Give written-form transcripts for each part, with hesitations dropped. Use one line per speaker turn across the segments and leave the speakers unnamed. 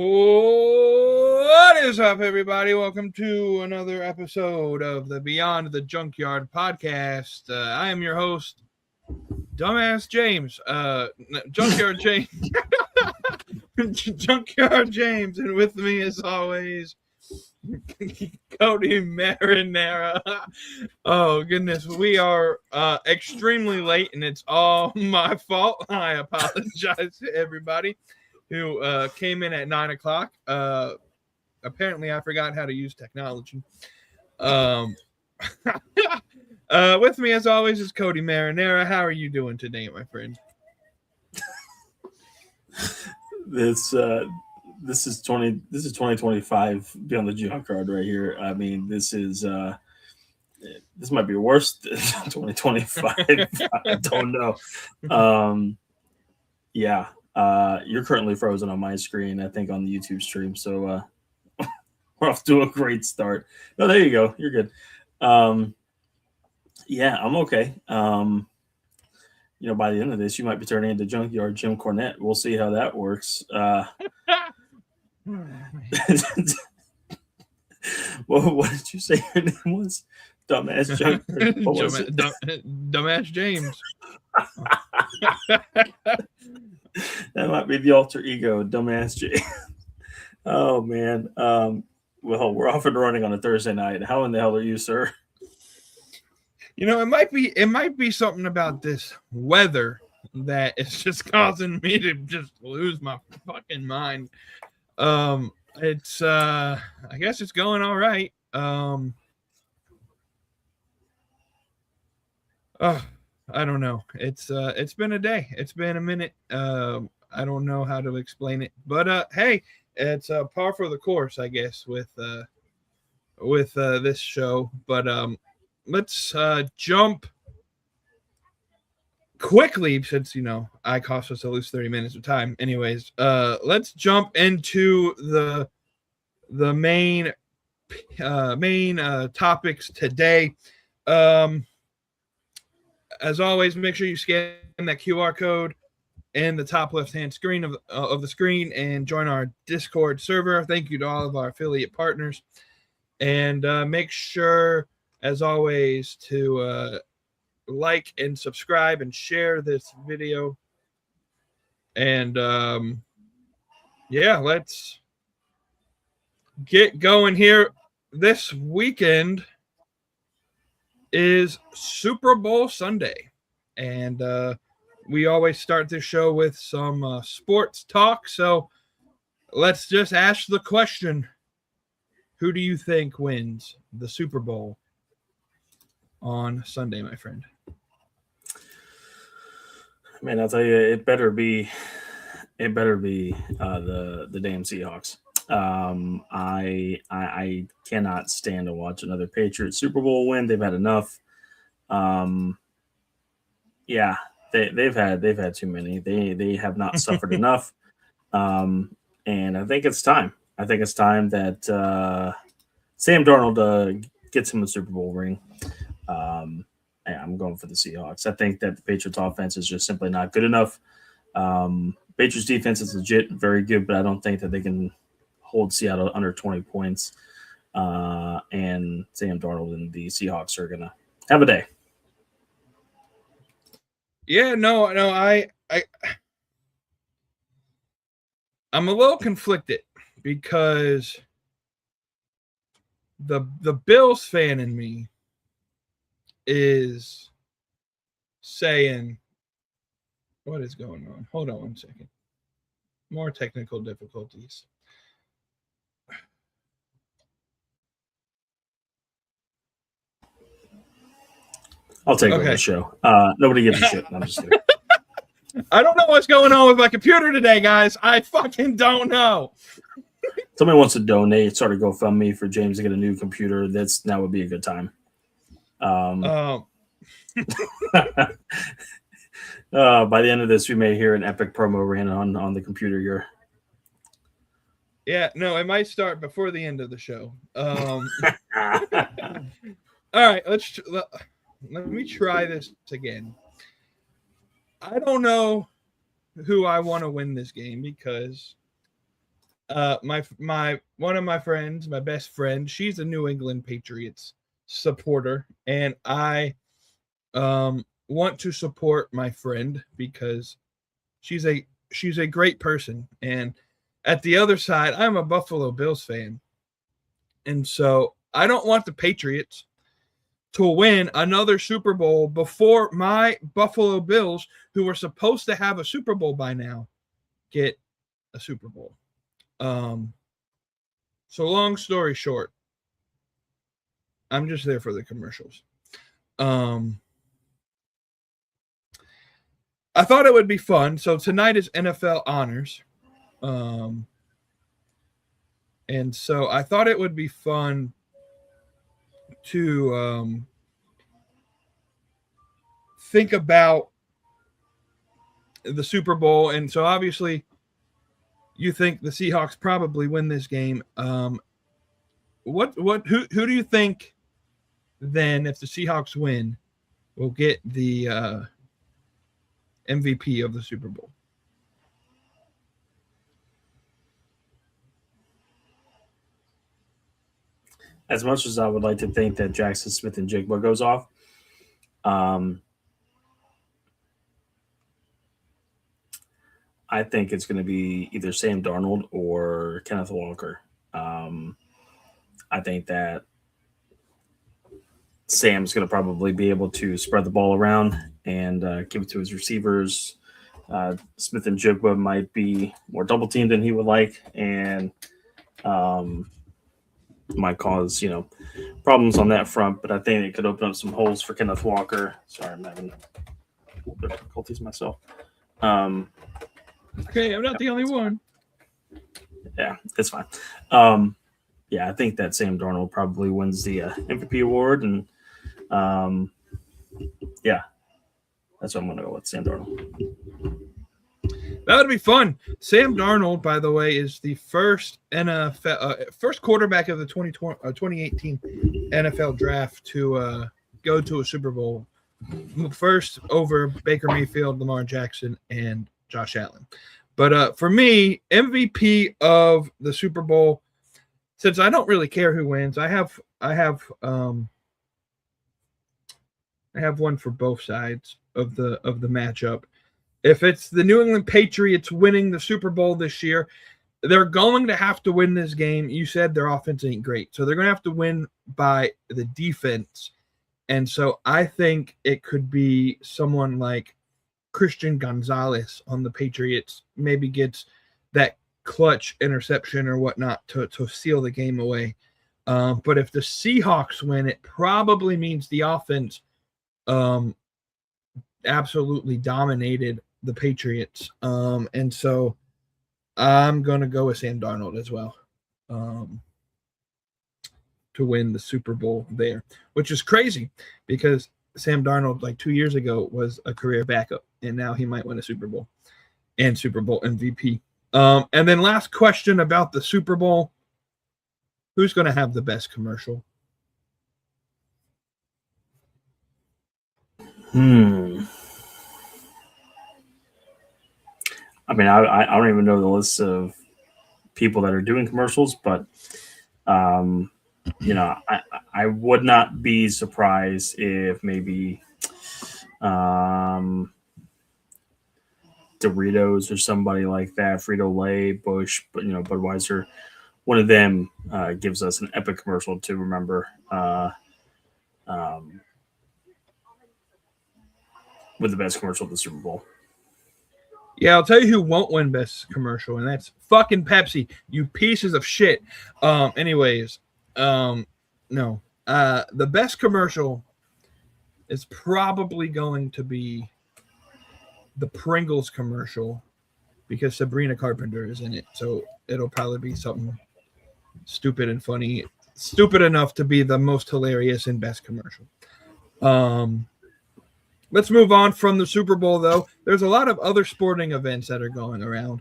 What is up, everybody? Welcome to another episode of the Beyond the Junkyard podcast. I am your host, Dumbass James. Junkyard James. Junkyard James, and with me, as always, Kody Marinara. Oh, goodness. We are extremely late, and it's all my fault. I apologize to everybody who came in at 9 o'clock. Apparently, I forgot how to use technology. With me, as always, is Kody Marinara. How are you doing today, my friend?
This is 2025 Beyond the Junkyard right here. I mean, this might be worse than 2025. I don't know. You're currently frozen on my screen, I think, on the YouTube stream. So we're off to a great start. No, there you go. You're good. I'm okay. By the end of this, you might be turning into Junkyard Jim Cornette. We'll see how that works. What did you say your name was? Dumbass Junkyard.
Dumbass James.
That might be the alter ego, Dumbass James. Oh, man. Well, we're off and running on a Thursday night. How in the hell are you, sir?
It might be something about this weather that is just causing me to just lose my fucking mind. It's I guess it's going all right. I don't know. It's been a day. It's been a minute. I don't know how to explain it, but hey, it's par for the course, I guess, with this show. But let's jump quickly, since I cost us at least 30 minutes of time. Anyways, let's jump into the main topics today. As always, make sure you scan that QR code in the top left-hand screen of the screen and join our Discord server. Thank you to all of our affiliate partners. And make sure, as always, to like and subscribe and share this video. And, let's get going here. This weekend is Super Bowl Sunday, and we always start this show with some sports talk, so let's just ask the question: who do you think wins the Super Bowl on Sunday, my friend?
Man, I'll tell you, it better be the damn Seahawks. I cannot stand to watch another Patriots Super Bowl win. They've had enough. They've had too many. They have not suffered enough. And I think it's time. I think it's time that Sam Darnold gets him a Super Bowl ring. I'm going for the Seahawks. I think that the Patriots offense is just simply not good enough. Patriots defense is legit, very good, but I don't think that they can hold Seattle under 20 points. And Sam Darnold and the Seahawks are going to have a day.
Yeah, no, I'm a little conflicted because the Bills fan in me is saying, what is going on? Hold on one second. More technical difficulties.
I'll take over the show. Nobody gives a shit. I'm just kidding.
I don't know what's going on with my computer today, guys. I fucking don't know.
Somebody wants to donate, start a GoFundMe for James to get a new computer. That would be a good time. By the end of this, we may hear an epic promo ran on the computer here.
Yeah, no, it might start before the end of the show. All right, let me try this again. I don't know who I want to win this game because my one of my friends, my best friend, she's a New England Patriots supporter, and I want to support my friend because she's a great person. And at the other side, I'm a Buffalo Bills fan, and so I don't want the Patriots to win another Super Bowl before my Buffalo Bills, who were supposed to have a Super Bowl by now, get a Super Bowl. So long story short, I'm just there for the commercials. I thought it would be fun. So tonight is NFL honors. And so I thought it would be fun to think about the Super Bowl. And so obviously you think the Seahawks probably win this game. Who do you think then, if the Seahawks win, will get the MVP of the Super Bowl?
As much as I would like to think that Jackson Smith and Jigba goes off, I think it's going to be either Sam Darnold or Kenneth Walker. I think that Sam's going to probably be able to spread the ball around and give it to his receivers. Smith and Jigba might be more double teamed than he would like, and might cause problems on that front. But I think it could open up some holes for Kenneth Walker. Sorry, I'm having a little bit of difficulties myself.
Okay, I'm not the only one.
Yeah, it's fine. Yeah, I think that Sam Darnold probably wins the MVP award, and yeah, that's what I'm going to go with, Sam Darnold.
That would be fun. Sam Darnold, by the way, is the first NFL first quarterback of the 2018 NFL draft to go to a Super Bowl. First over Baker Mayfield, Lamar Jackson, and Josh Allen. But for me, MVP of the Super Bowl, since I don't really care who wins, I have one for both sides of the matchup. If it's the New England Patriots winning the Super Bowl this year, they're going to have to win this game. You said their offense ain't great, so they're going to have to win by the defense. And so I think it could be someone like Christian Gonzalez on the Patriots, maybe gets that clutch interception or whatnot to seal the game away. But if the Seahawks win, it probably means the offense absolutely dominated the Patriots. And so I'm going to go with Sam Darnold as well to win the Super Bowl there, which is crazy because Sam Darnold, like 2 years ago, was a career backup, and now he might win a Super Bowl and Super Bowl MVP. And then last question about the Super Bowl. Who's going to have the best commercial?
I mean, I don't even know the list of people that are doing commercials, but I would not be surprised if maybe Doritos or somebody like that, Frito-Lay, Bush, but Budweiser, one of them gives us an epic commercial to remember. With the best commercial of the Super Bowl.
Yeah, I'll tell you who won't win best commercial, and that's fucking Pepsi, you pieces of shit. No. The best commercial is probably going to be the Pringles commercial because Sabrina Carpenter is in it. So it'll probably be something stupid and funny, stupid enough to be the most hilarious and best commercial. Let's move on from the Super Bowl, though. There's a lot of other sporting events that are going around,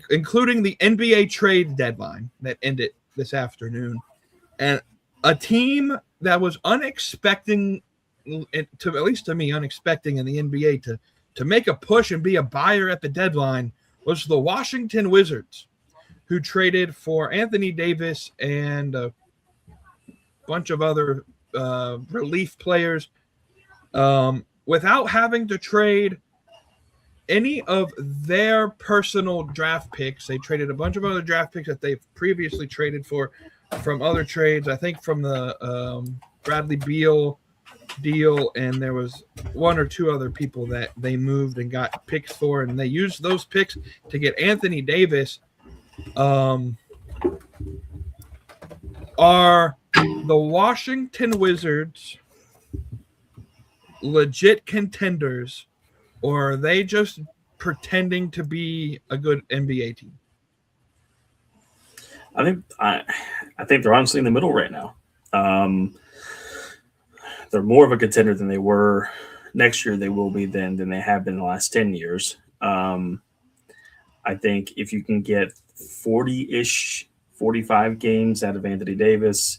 including the NBA trade deadline that ended this afternoon. And a team that was unexpected, at least to me, unexpected in the NBA to make a push and be a buyer at the deadline was the Washington Wizards, who traded for Anthony Davis and a bunch of other relief players without having to trade any of their personal draft picks. They traded a bunch of other draft picks that they've previously traded for from other trades. I think from the Bradley Beal deal, and there was one or two other people that they moved and got picks for, and they used those picks to get Anthony Davis. Are the Washington Wizards legit contenders, or are they just pretending to be a good NBA team?
I think they're honestly in the middle right now. They're more of a contender than they were. Next year they will be than they have been the last 10 years. I think if you can get 40-ish, 45 games out of Anthony Davis,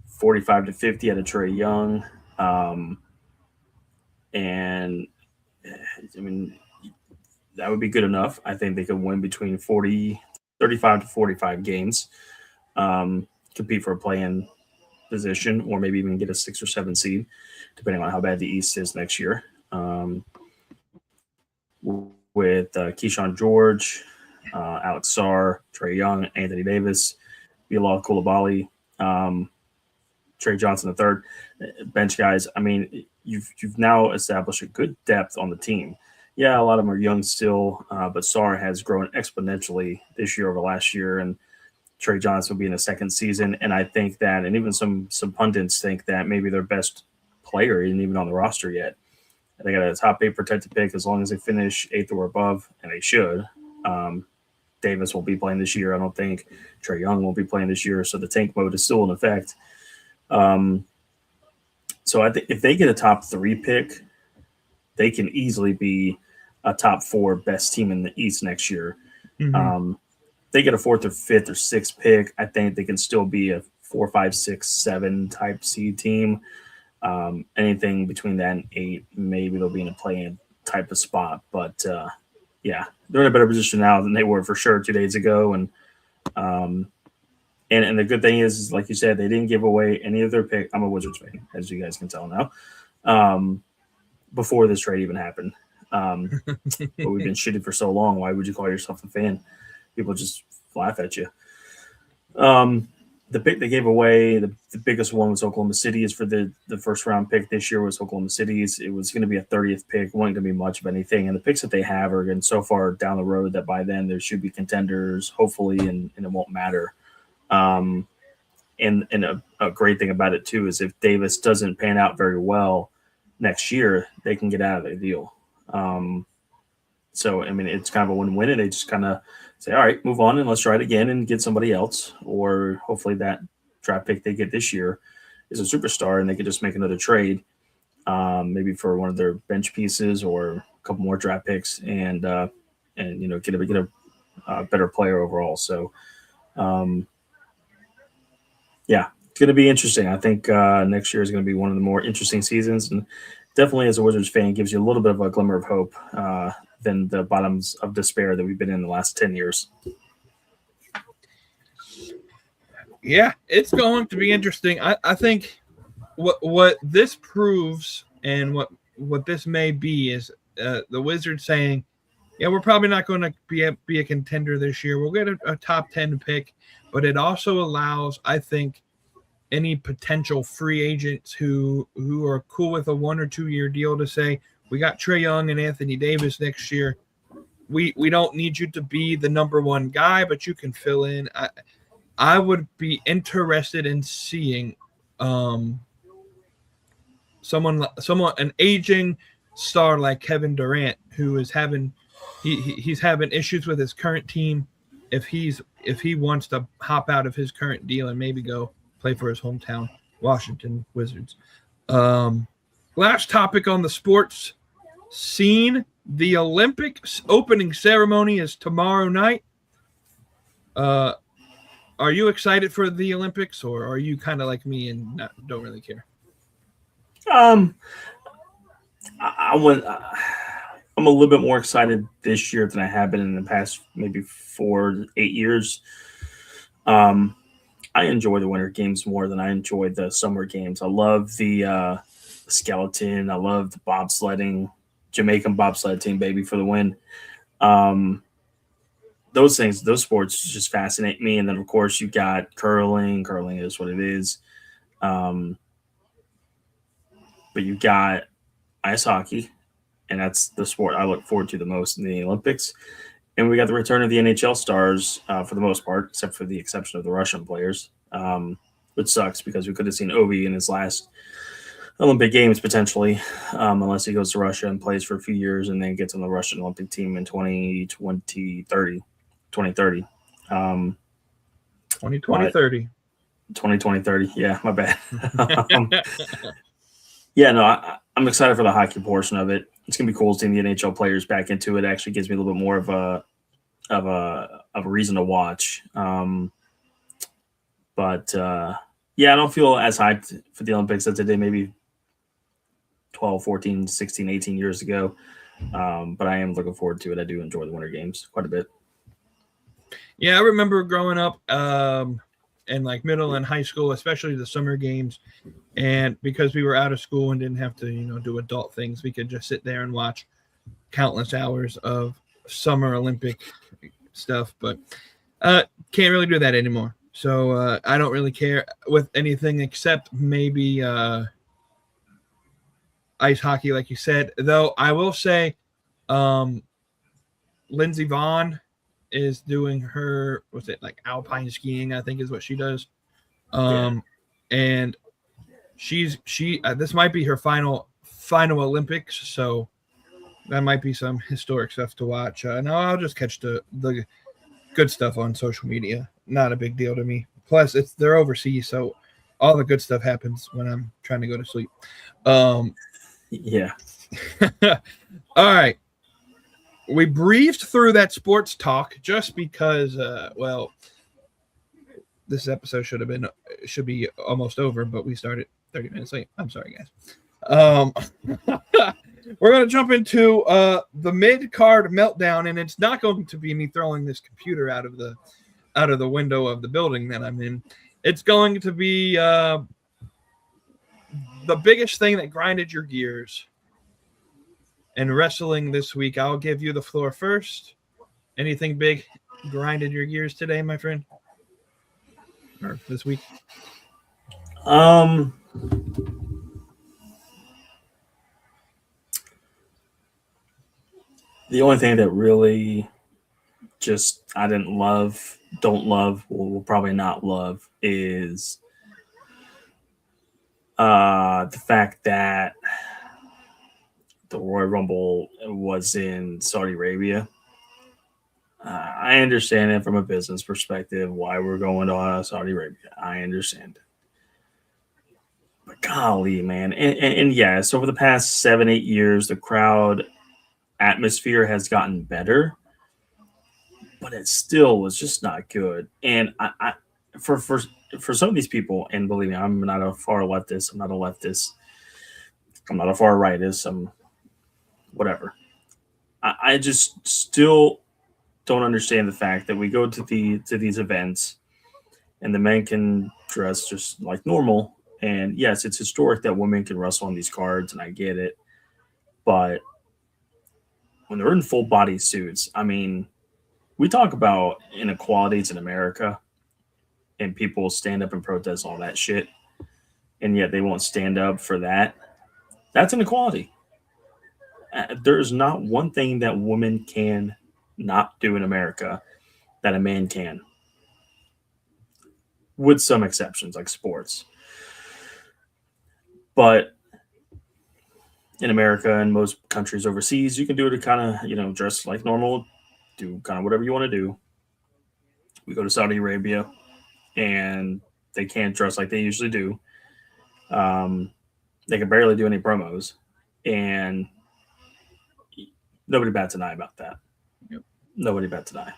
45 to 50 out of Trae Young, and I mean, that would be good enough. I think they could win between 35 to 45 games, compete for a play-in position, or maybe even get a 6 or 7 seed, depending on how bad the East is next year. With Keyshawn George, Alex Sarr, Trae Young, Anthony Davis, Bilal Coulibaly, Trey Johnson III, bench guys. I mean, you've now established a good depth on the team. Yeah, a lot of them are young still, but Sarr has grown exponentially this year over last year, and Trey Johnson will be in a second season. And I think that, and even some pundits think that maybe their best player isn't even on the roster yet. They got a top 8 protected pick as long as they finish 8th or above, and they should. Davis won't be playing this year, I don't think. Trae Young won't be playing this year, so the tank mode is still in effect. So I think if they get a top 3 pick, they can easily be a top 4 best team in the East next year. Mm-hmm. They get a 4th or 5th or 6th pick, I think they can still be a 4, 5, 6, 7 type seed team. Anything between that and 8, maybe they'll be in a play-in type of spot. But yeah, they're in a better position now than they were for sure 2 days ago. And the good thing is, like you said, they didn't give away any of their pick. I'm a Wizards fan, as you guys can tell now. Before this trade even happened. But we've been shitty for so long. Why would you call yourself a fan? People just laugh at you. The pick they gave away, the biggest one was Oklahoma City. Is for the first round pick this year was Oklahoma City's. It was going to be a 30th pick, wasn't going to be much of anything. And the picks that they have are getting so far down the road that by then there should be contenders, hopefully, and it won't matter. And a great thing about it too is if Davis doesn't pan out very well next year, they can get out of the deal. So I mean, it's kind of a win-win, and they just kind of say, all right, move on and let's try it again and get somebody else. Or hopefully that draft pick they get this year is a superstar and they could just make another trade, maybe for one of their bench pieces or a couple more draft picks and get a better player overall. So yeah, it's going to be interesting. I think next year is going to be one of the more interesting seasons, and definitely as a Wizards fan gives you a little bit of a glimmer of hope than the bottoms of despair that we've been in the last 10 years.
Yeah, it's going to be interesting. I think what this proves and what this may be is the Wizards saying, yeah, we're probably not going to be a contender this year. We'll get a top 10 pick, but it also allows, I think, any potential free agents who are cool with a 1 or 2 year deal to say, we got Trae Young and Anthony Davis next year. We don't need you to be the number one guy, but you can fill in. I would be interested in seeing someone an aging star like Kevin Durant, who is having he's having issues with his current team. If he wants to hop out of his current deal and maybe go play for his hometown Washington Wizards. Last topic on the sports scene: the Olympics opening ceremony is tomorrow night. Are you excited for the Olympics, or are you kind of like me and don't really care?
I'm a little bit more excited this year than I have been in the past maybe 4 to 8 years. I enjoy the Winter Games more than I enjoy the Summer Games. I love the skeleton. I love the bobsledding, Jamaican bobsled team, baby, for the win. Um, those things, those sports just fascinate me. And then, of course, you got curling. Curling is what it is. Um, but you got ice hockey, and that's the sport I look forward to the most in the Olympics. And we got the return of the NHL stars for the most part, except for the exception of the Russian players, which sucks because we could have seen Ovi in his last Olympic Games potentially, unless he goes to Russia and plays for a few years and then gets on the Russian Olympic team in 2030. 2030. 2030. Yeah, my bad. Yeah, no, I'm excited for the hockey portion of it. It's gonna be cool seeing the NHL players back into it. It actually gives me a little bit more of a reason to watch. But yeah, I don't feel as hyped for the Olympics as I did maybe 12, 14, 16, 18 years ago. But I am looking forward to it. I do enjoy the Winter Games quite a bit.
Yeah, I remember growing up in like middle and high school, especially the summer games. And because we were out of school and didn't have to, do adult things, we could just sit there and watch countless hours of summer Olympic stuff. But can't really do that anymore. So I don't really care with anything except maybe ice hockey, like you said. Though I will say Lindsey Vonn is doing her, what's it, like alpine skiing, I think is what she does. And she this might be her final Olympics, so that might be some historic stuff to watch. No, I'll just catch the good stuff on social media. Not a big deal to me. Plus, they're overseas, so all the good stuff happens when I'm trying to go to sleep.
Yeah.
All right. We breezed through that sports talk just because, this episode should be almost over, but we started 30 minutes late. I'm sorry, guys. We're going to jump into the mid-card meltdown, and it's not going to be me throwing this computer out of the window of the building that I'm in. It's going to be the biggest thing that grinded your gears in wrestling this week. I'll give you the floor first. Anything big grinded your gears today, my friend? Or this week?
The only thing that really just I didn't love, don't love, will probably not love is the fact that the Royal Rumble was in Saudi Arabia. I understand it from a business perspective, why we're going to Saudi Arabia. I understand it. But golly, man. And yes, over the past 7-8 years, the crowd atmosphere has gotten better, but it still was just not good. And I for some of these people, and believe me, I'm not a far leftist, I'm not a leftist, I'm not a far rightist, I'm whatever. I just still don't understand the fact that we go to these events and the men can dress just like normal. And yes, it's historic that women can wrestle on these cards, and I get it. But when they're in full body suits, I mean, we talk about inequalities in America and people stand up and protest all that shit, and yet they won't stand up for that. That's inequality. There's not one thing that women can not do in America that a man can, with some exceptions like sports. But in America and most countries overseas, you can do it to kind of, dress like normal, do kind of whatever you want to do. We go to Saudi Arabia and they can't dress like they usually do. They can barely do any promos, and nobody bats an eye about that.
Yep.
Nobody bats an eye.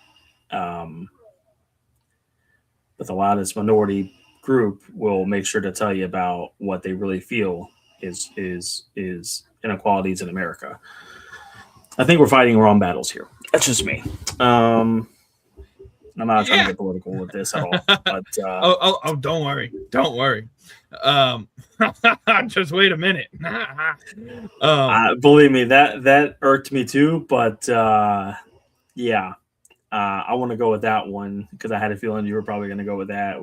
But the loudest minority group will make sure to tell you about what they really feel is inequalities in America. I think we're fighting wrong battles here. That's just me. I'm not trying to get political with this at all. But
don't worry. Just wait a minute.
Believe me, that irked me too. But yeah, I want to go with that one because I had a feeling you were probably going to go with that.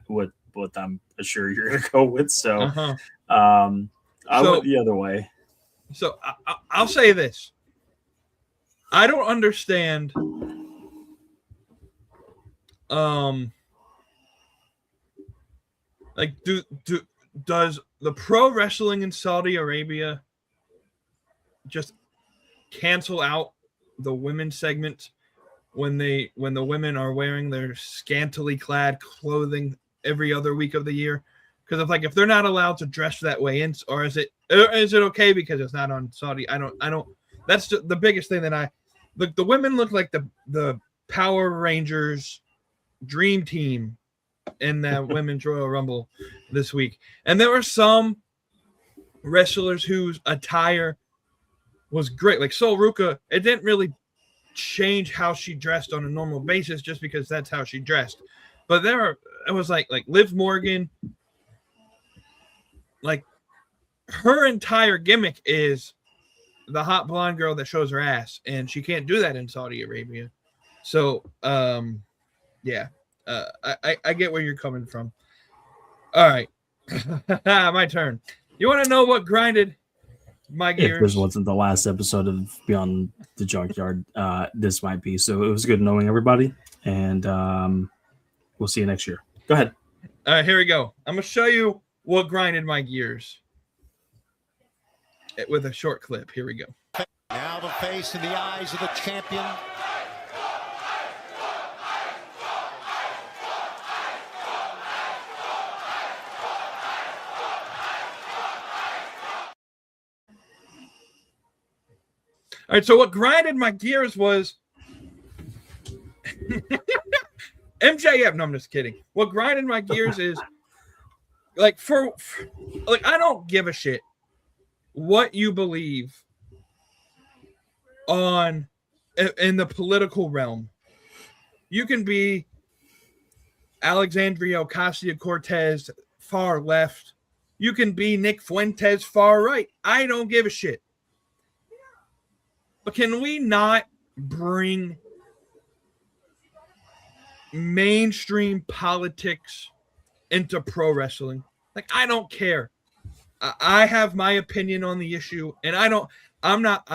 With what I'm sure you're going to go with. So, I went the other way.
So I'll say this: I don't understand. Like, does the pro wrestling in Saudi Arabia just cancel out the women's segment when the women are wearing their scantily clad clothing every other week of the year? Because if they're not allowed to dress that way, or is it okay because it's not on Saudi? I don't. That's the biggest thing that the women look like the Power Rangers Dream Team in the Women's Royal Rumble this week. And there were some wrestlers whose attire was great. Like Sol Ruka, it didn't really change how she dressed on a normal basis just because that's how she dressed. But it was like Liv Morgan, like her entire gimmick is the hot blonde girl that shows her ass, and she can't do that in Saudi Arabia. So, yeah. I get where you're coming from. All right. My turn. You want to know what grinded my gears?
If this wasn't the last episode of Beyond the Junkyard, this might be. So it was good knowing everybody, and we'll see you next year. Go ahead.
All right, here we go. I'm going to show you what grinded my gears with a short clip. Here we go.
Now the face in the eyes of the champion.
All right, so what grinded my gears was MJF. No, I'm just kidding. What grinded my gears is I don't give a shit what you believe in the political realm. You can be Alexandria Ocasio-Cortez far left. You can be Nick Fuentes far right. I don't give a shit. But can we not bring mainstream politics into pro wrestling? Like, I don't care. I have my opinion on the issue, and I'm not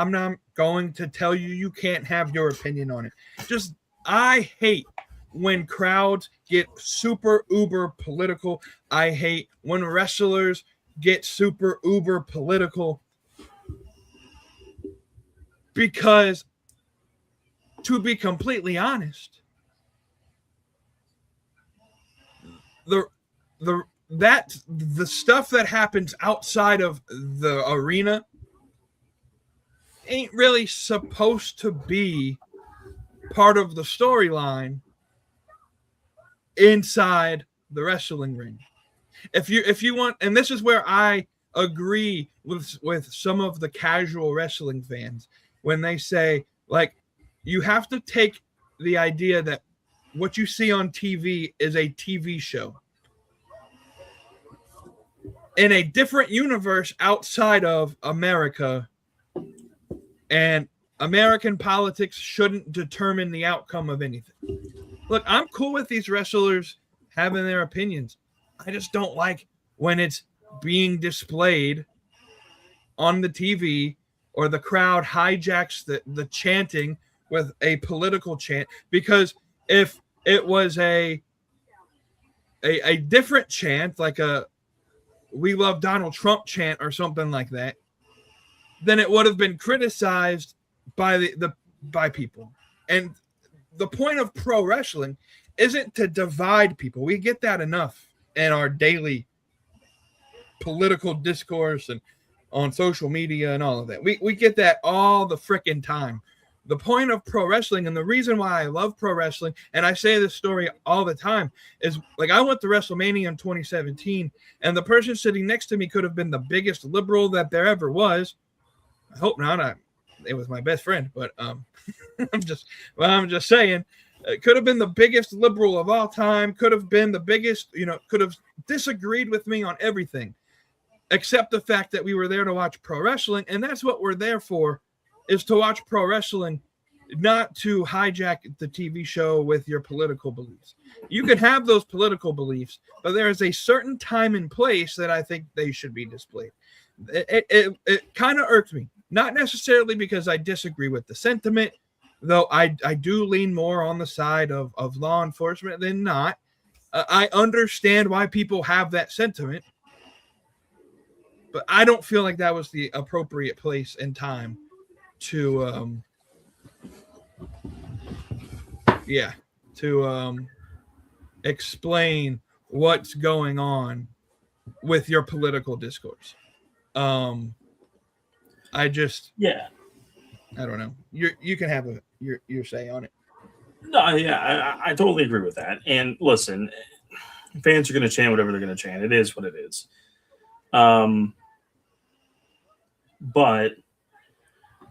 going to tell you can't have your opinion on it. Just, I hate when crowds get super uber political. I hate when wrestlers get super uber political. Because, to be completely honest, the stuff that happens outside of the arena ain't really supposed to be part of the storyline inside the wrestling ring. If you want, and this is where I agree with some of the casual wrestling fans. When they say, like, you have to take the idea that what you see on TV is a TV show. In a different universe outside of America, and American politics shouldn't determine the outcome of anything. Look, I'm cool with these wrestlers having their opinions. I just don't like when it's being displayed on the TV, or the crowd hijacks the chanting with a political chant. Because if it was a different chant, like a "We love Donald Trump" chant or something like that, then it would have been criticized by by people. And the point of pro wrestling isn't to divide people. We get that enough in our daily political discourse and on social media and all of that. We get that all the frickin' time. The point of pro wrestling, and the reason why I love pro wrestling, and I say this story all the time, is like I went to WrestleMania in 2017, and the person sitting next to me could have been the biggest liberal that there ever was. I hope not. It was my best friend, but I'm just saying. It could have been the biggest liberal of all time, could have been the biggest, could have disagreed with me on everything, except the fact that we were there to watch pro wrestling. And that's what we're there for, is to watch pro wrestling, not to hijack the TV show with your political beliefs. You can have those political beliefs, but there is a certain time and place that I think they should be displayed. It kind of irks me, not necessarily because I disagree with the sentiment, though I do lean more on the side of law enforcement than not. I understand why people have that sentiment, but I don't feel like that was the appropriate place and time to explain what's going on with your political discourse. I don't know. You can have your say on it.
No, yeah, I totally agree with that. And listen, fans are going to chant whatever they're going to chant. It is what it is. But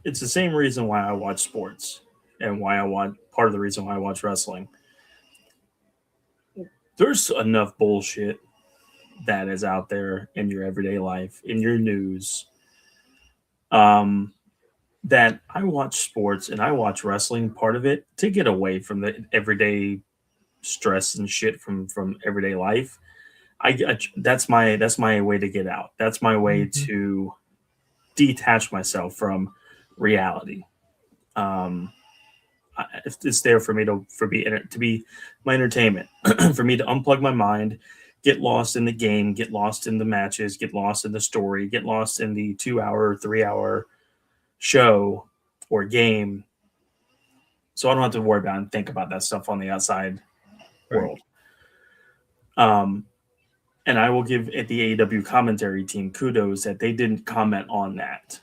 it's the same reason why I watch sports and part of the reason why I watch wrestling. There's enough bullshit that is out there in your everyday life, in your news, that I watch sports and I watch wrestling, part of it, to get away from the everyday stress and shit from everyday life. That's my way to get out. That's my way to detach myself from reality. It's there for me to be my entertainment, for me to unplug my mind, get lost in the game, get lost in the matches, get lost in the story, get lost in the 2-hour, 3-hour show or game, so I don't have to worry about and think about that stuff on the outside world. And I will give the AEW commentary team kudos that they didn't comment on that.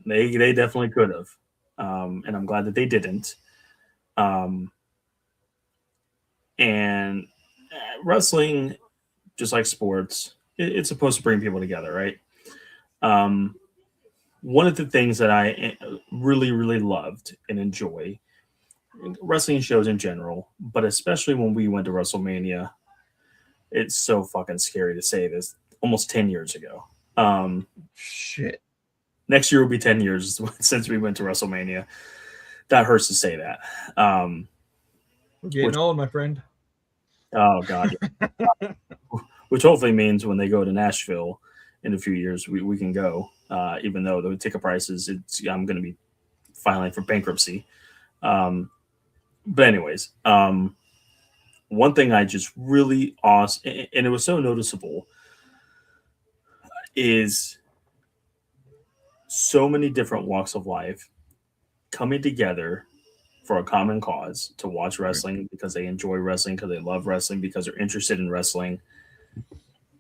They definitely could have, and I'm glad that they didn't. And wrestling, just like sports, it's supposed to bring people together, right? One of the things that I really, really loved and enjoy, wrestling shows in general, but especially when we went to WrestleMania, it's so fucking scary to say this, almost 10 years ago.
Shit.
Next year will be 10 years since we went to WrestleMania. That hurts to say that.
Getting old, my friend.
Oh, God. Which hopefully means when they go to Nashville in a few years, we can go. Even though the ticket prices, I'm going to be filing for bankruptcy. But anyways, one thing I just really awesome, and it was so noticeable, is so many different walks of life coming together for a common cause to watch wrestling because they enjoy wrestling, because they love wrestling, because they're interested in wrestling.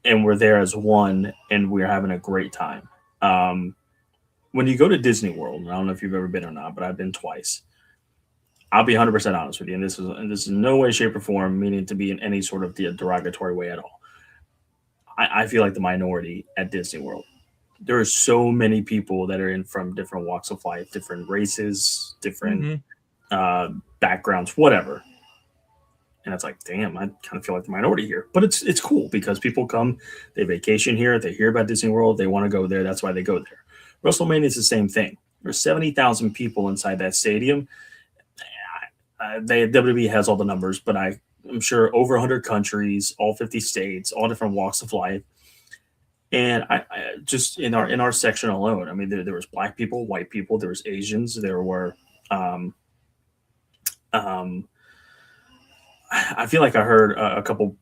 And we're there as one, and we're having a great time. When you go to Disney World, and I don't know if you've ever been or not, but I've been twice. I'll be 100% honest with you, and this is in no way, shape, or form meaning to be in any sort of derogatory way at all. I feel like the minority at Disney World. There are so many people that are in from different walks of life, different races, different backgrounds, whatever. And it's like, damn, I kind of feel like the minority here. But it's cool because people come, they vacation here, they hear about Disney World, they want to go there, that's why they go there. WrestleMania is the same thing. There's 70,000 people inside that stadium. WWE has all the numbers, but I'm sure over 100 countries, all 50 states, all different walks of life. And I just in our section alone, I mean, there was black people, white people, there was Asians, there were I feel like I heard a couple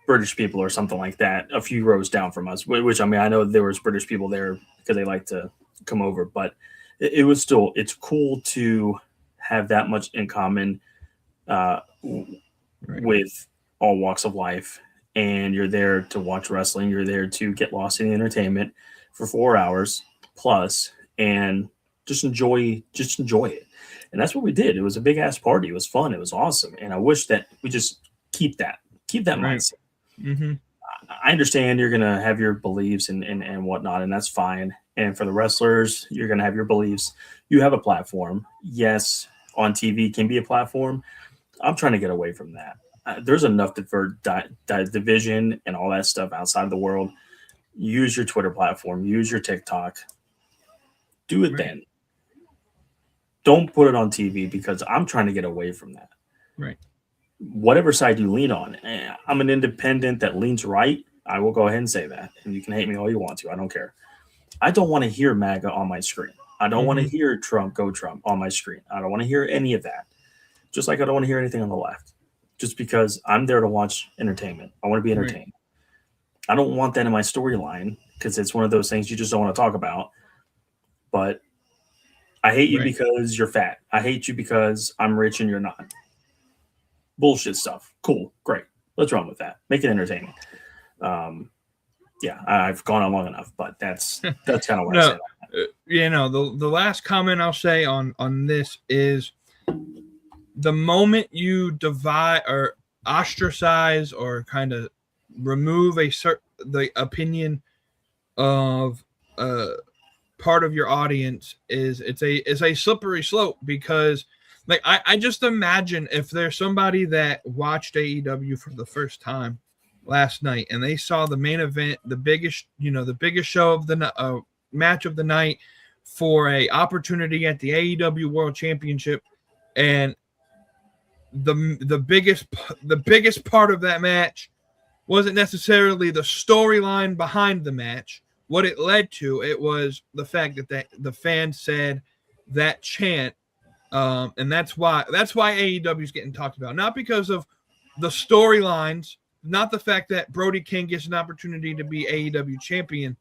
British people or something like that a few rows down from us, which, I mean, I know there was British people there because they like to come over, but it was still, it's cool to have that much in common with all walks of life. And you're there to watch wrestling. You're there to get lost in the entertainment for 4 hours plus and just enjoy it. And that's what we did. It was a big ass party. It was fun. It was awesome. And I wish that we just keep that mindset.
Mm-hmm.
I understand you're going to have your beliefs and whatnot, and that's fine. And for the wrestlers, you're going to have your beliefs. You have a platform. Yes, on TV can be a platform. I'm trying to get away from that. There's enough for division and all that stuff outside of the world. Use your Twitter platform. Use your TikTok. Do it then. Don't put it on TV because I'm trying to get away from that.
Right.
Whatever side you lean on. I'm an independent that leans right. I will go ahead and say that. And you can hate me all you want to. I don't care. I don't want to hear MAGA on my screen. I don't want to hear Trump, go Trump on my screen. I don't want to hear any of that. Just like I don't want to hear anything on the left. Just because I'm there to watch entertainment. I want to be entertained. Right. I don't want that in my storyline because it's one of those things you just don't want to talk about. But I hate you because you're fat. I hate you because I'm rich and you're not. Bullshit stuff. Cool. Great. Let's run with that. Make it entertaining. Yeah, I've gone on long enough, but that's kind of what I say.
The last comment I'll say on this is the moment you divide or ostracize or kind of remove the opinion of part of your audience it's a slippery slope because like I just imagine if there's somebody that watched AEW for the first time last night and they saw the main event, the biggest show of the match of the night for a opportunity at the AEW World Championship, and the biggest part of that match wasn't necessarily the storyline behind the match. What it led to, it was the fact that the fans said that chant, and that's why AEW is getting talked about, not because of the storylines, not the fact that Brody King gets an opportunity to be AEW champion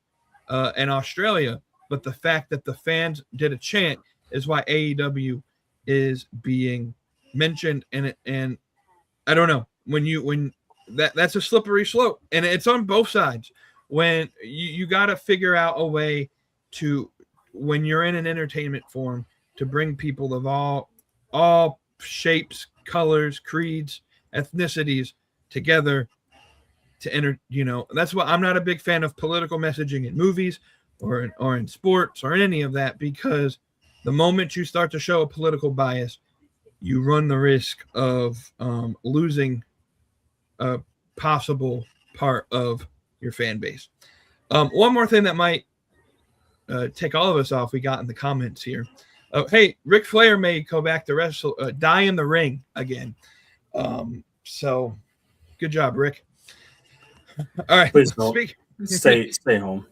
in Australia, but the fact that the fans did a chant is why AEW is being mentioned. And I don't know, when that's a slippery slope, and it's on both sides. When you got to figure out a way to, when you're in an entertainment forum, to bring people of all shapes, colors, creeds, ethnicities together to enter. That's why I'm not a big fan of political messaging in movies or in sports or in any of that, because the moment you start to show a political bias, you run the risk of losing a possible part of your fan base. One more thing that might take all of us off, we got in the comments here. Hey, Ric Flair may go back to die in the ring again. So good job, Rick. All right.
Please don't. Stay home.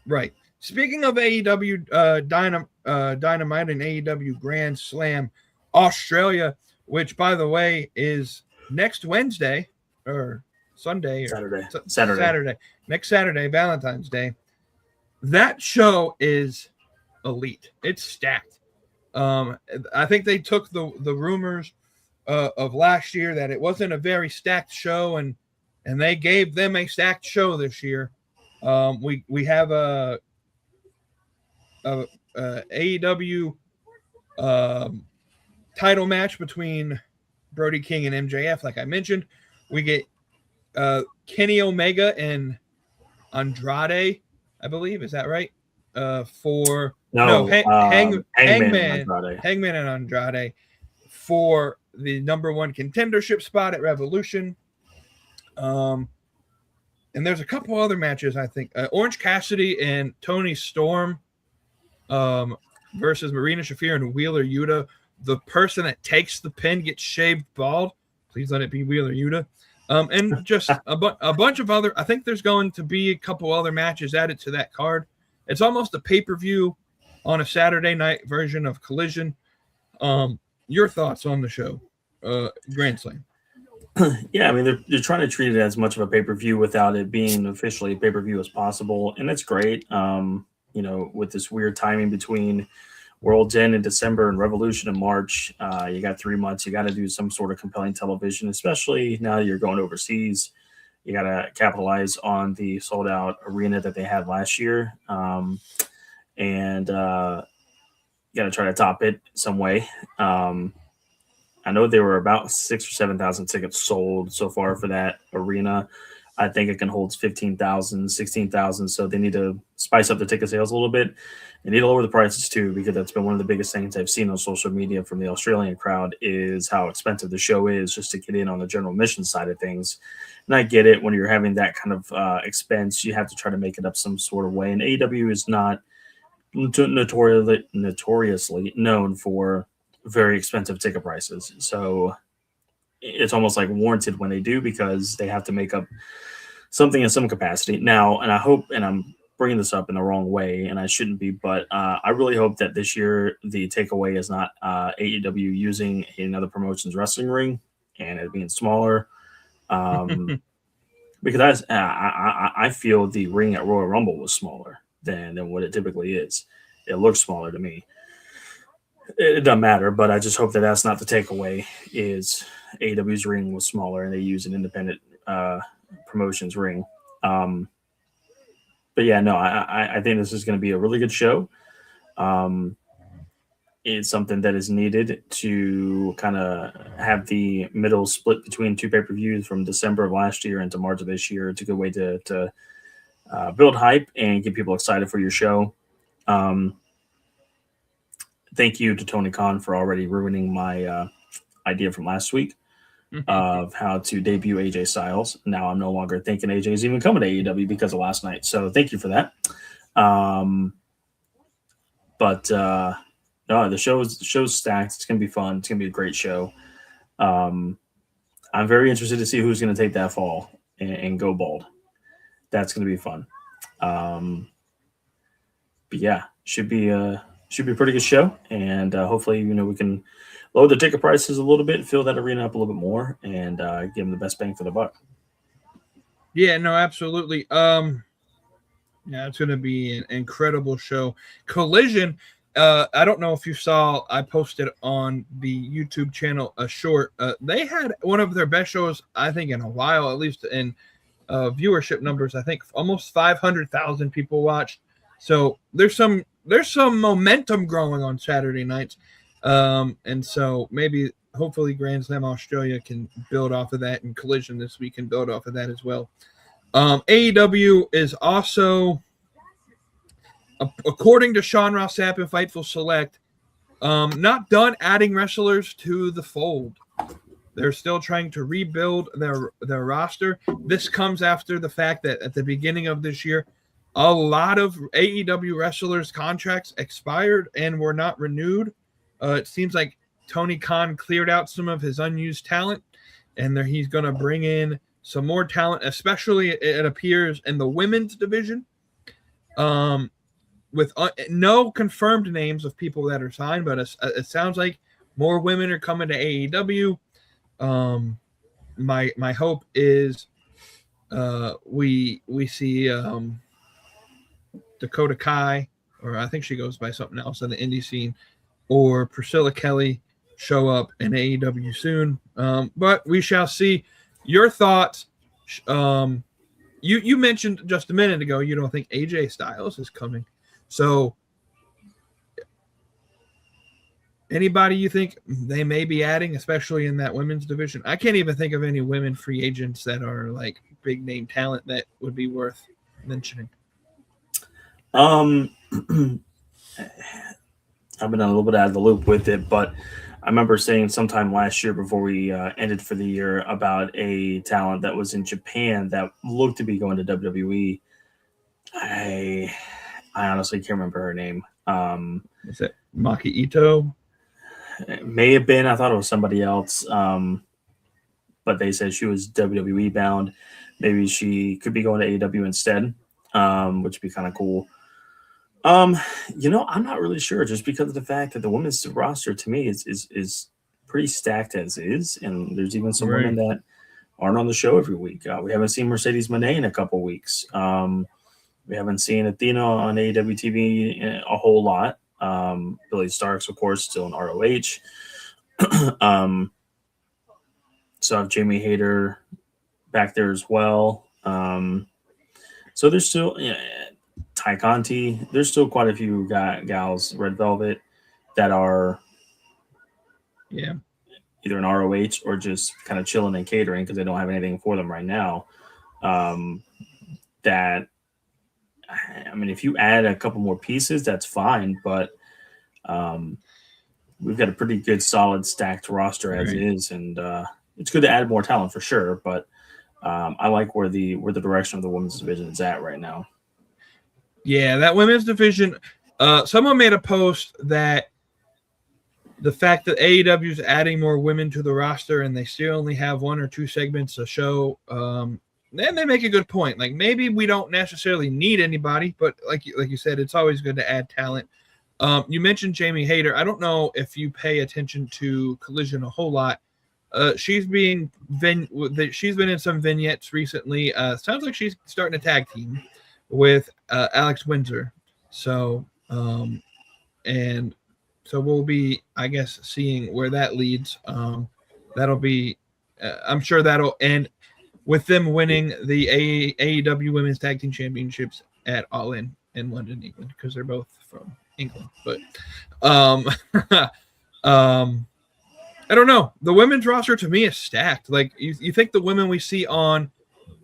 Right. Speaking of AEW Dynamite and AEW Grand Slam Australia, which, by the way, is next Wednesday or Sunday or Saturday. Next Saturday, Valentine's Day. That show is elite. It's stacked. I think they took the rumors of last year that it wasn't a very stacked show, and they gave them a stacked show this year. We have a AEW title match between Brody King and MJF, like I mentioned. We get Kenny Omega and Andrade, I believe. Is that right? Hangman and Andrade for the number one contendership spot at Revolution. And there's a couple other matches, I think. Orange Cassidy and Tony Storm versus Marina Shafir and Wheeler Yuta. The person that takes the pin gets shaved bald. Please let it be Wheeler Yuta. And just a bunch of other. I think there's going to be a couple other matches added to that card. It's almost a pay-per-view on a Saturday night version of Collision. Your thoughts on the show, Grand Slam?
Yeah, I mean, they're trying to treat it as much of a pay-per-view without it being officially a pay-per-view as possible, and it's great. With this weird timing between World's End in December and Revolution in March, you got 3 months. You got to do some sort of compelling television, especially now that you're going overseas. You got to capitalize on the sold-out arena that they had last year, and you got to try to top it some way. I know there were about 6,000 or 7,000 tickets sold so far for that arena. I think it can hold 15,000, 16,000. So they need to spice up the ticket sales a little bit. They need to lower the prices too, because that's been one of the biggest things I've seen on social media from the Australian crowd is how expensive the show is just to get in on the general admission side of things. And I get it. When you're having that kind of expense, you have to try to make it up some sort of way. And AEW is not notoriously known for very expensive ticket prices. So it's almost like warranted when they do, because they have to make up something in some capacity. Now, and I hope, and I'm bringing this up in the wrong way, and I shouldn't be, but I really hope that this year the takeaway is not AEW using another promotion's wrestling ring and it being smaller. Because I feel the ring at Royal Rumble was smaller than what it typically is. It looks smaller to me. It doesn't matter, but I just hope that that's not the takeaway, is AEW's ring was smaller and they use an independent promotions ring. But yeah, no, I think this is going to be a really good show. It's something that is needed to kind of have the middle split between two pay-per-views from December of last year into March of this year. It's a good way to build hype and get people excited for your show. Thank you to Tony Khan for already ruining my idea from last week of how to debut AJ Styles. Now I'm no longer thinking AJ is even coming to AEW because of last night. So thank you for that. No, the show's stacked. It's gonna be fun. It's gonna be a great show. I'm very interested to see who's gonna take that fall and go bald. That's gonna be fun. But yeah, should be a pretty good show, and hopefully, we can lower the ticket prices a little bit, fill that arena up a little bit more, and give them the best bang for the buck.
Yeah, no, absolutely. Yeah, it's going to be an incredible show. Collision. I don't know if you saw, I posted on the YouTube channel a short. They had one of their best shows, I think, in a while, at least in viewership numbers. I think almost 500,000 people watched. So there's some momentum growing on Saturday nights. And so maybe, hopefully, Grand Slam Australia can build off of that, and Collision this week can build off of that as well. AEW is also, according to Sean Ross Sapp and Fightful Select, not done adding wrestlers to the fold. They're still trying to rebuild their roster. This comes after the fact that at the beginning of this year, a lot of AEW wrestlers' contracts expired and were not renewed. It seems like Tony Khan cleared out some of his unused talent, and he's going to bring in some more talent, especially it appears in the women's division. With no confirmed names of people that are signed, but it sounds like more women are coming to AEW. My hope is we see Dakota Kai, or I think she goes by something else on the indie scene, or Priscilla Kelly show up in AEW soon. But we shall see. Your thoughts? You mentioned just a minute ago you don't think AJ Styles is coming. So anybody you think they may be adding, especially in that women's division? I can't even think of any women free agents that are like big name talent that would be worth mentioning.
I've been a little bit out of the loop with it, but I remember saying sometime last year before we ended for the year about a talent that was in Japan that looked to be going to WWE. I honestly can't remember her name.
Is it Maki Ito?
It may have been. I thought it was somebody else. But they said she was WWE bound. Maybe she could be going to AEW instead, which would be kind of cool. I'm not really sure, just because of the fact that the women's roster to me is pretty stacked as is, and there's even some women that aren't on the show every week. We haven't seen Mercedes Moné in a couple weeks. We haven't seen Athena on AEW TV a whole lot. Billy Starks, of course, still in ROH. So I have Jamie Hayter back there as well. So there's still Ty Conti. There's still quite a few gals, Red Velvet, that are either in ROH or just kind of chilling and catering because they don't have anything for them right now. That, I mean, if you add a couple more pieces, that's fine. But we've got a pretty good, solid, stacked roster as
Right.
is, and it's good to add more talent for sure. But I like where the direction of the women's division is at right now.
Yeah, that women's division. Someone made a post that the fact that AEW is adding more women to the roster and they still only have 1 or 2 segments a show, then they make a good point. Like, maybe we don't necessarily need anybody, but like you said, it's always good to add talent. You mentioned Jamie Hayter. I don't know if you pay attention to Collision a whole lot. She's been in some vignettes recently. Sounds like she's starting a tag team with Alex Windsor. So, and so we'll be, I guess, seeing where that leads. That'll be, I'm sure that'll end with them winning the AEW Women's Tag Team Championships at All In London, England, because they're both from England. But I don't know. The women's roster to me is stacked. Like, you think the women we see on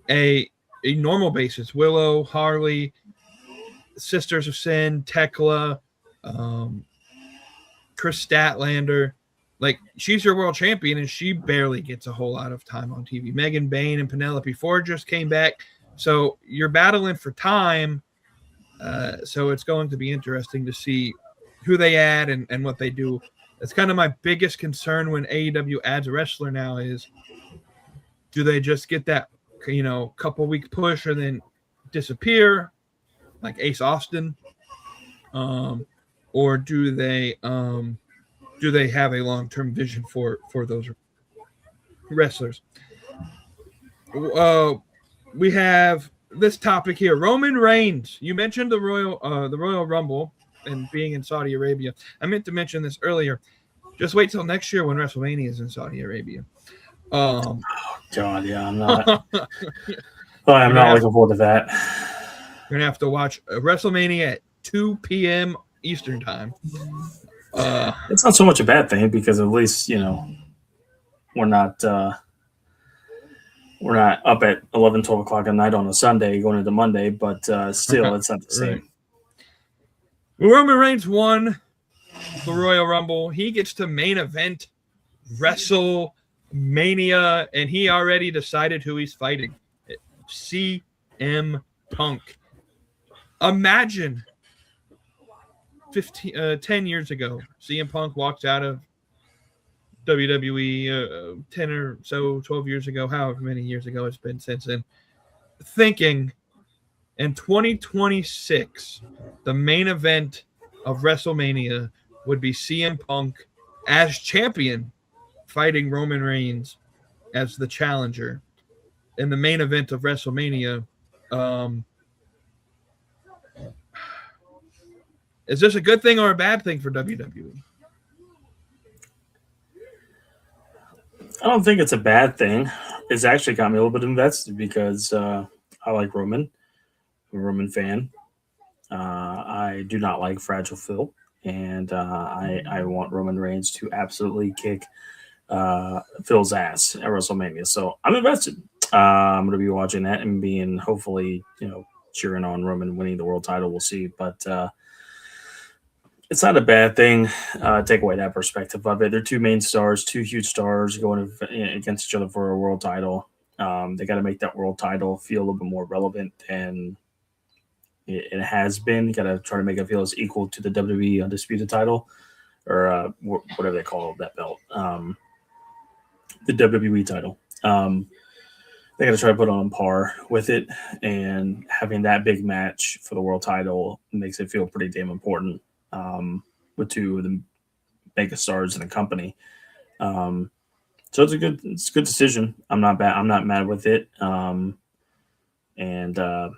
a normal basis, Willow, Harley, Sisters of Sin, Tekla, Chris Statlander, like, she's your world champion and she barely gets a whole lot of time on TV. Megan Bain and Penelope Ford just came back. So you're battling for time. So it's going to be interesting to see who they add and what they do. That's kind of my biggest concern when AEW adds a wrestler now is, do they just get that, couple week push and then disappear like Ace Austin? Or do they have a long-term vision for those wrestlers? We have this topic here. Roman Reigns. You mentioned the Royal Rumble and being in Saudi Arabia. I meant to mention this earlier. Just wait till next year when WrestleMania is in Saudi Arabia.
God, yeah, I'm not. I'm not looking forward to that.
We're gonna have to watch WrestleMania at 2 p.m. Eastern time.
It's not so much a bad thing because at least we're not up at 11, 12 o'clock at night on a Sunday going into Monday, but still, it's not the same.
Right. Roman Reigns won the Royal Rumble. He gets to main event WrestleMania, and he already decided who he's fighting. CM Punk. Imagine 10 years ago, CM Punk walked out of WWE 10 or so, 12 years ago, however many years ago it's been since then, thinking in 2026, the main event of WrestleMania would be CM Punk as champion fighting Roman Reigns as the challenger in the main event of WrestleMania. Is this a good thing or a bad thing for WWE?
I don't think it's a bad thing. It's actually got me a little bit invested because I like Roman. I'm a Roman fan. I do not like Fragile Phil, and I want Roman Reigns to absolutely kick Phil's ass at WrestleMania. So I'm invested. I'm going to be watching that and being hopefully, cheering on Roman winning the world title. We'll see, but it's not a bad thing. Take away that perspective of it. They're two main stars, two huge stars going against each other for a world title. They got to make that world title feel a little bit more relevant than it has been. You got to try to make it feel as equal to the WWE Undisputed title, or whatever they call that belt, the WWE title. They got to try to put it on par with it, and having that big match for the world title makes it feel pretty damn important. With two of the mega stars in the company. So it's a good decision. I'm not mad with it. And I'm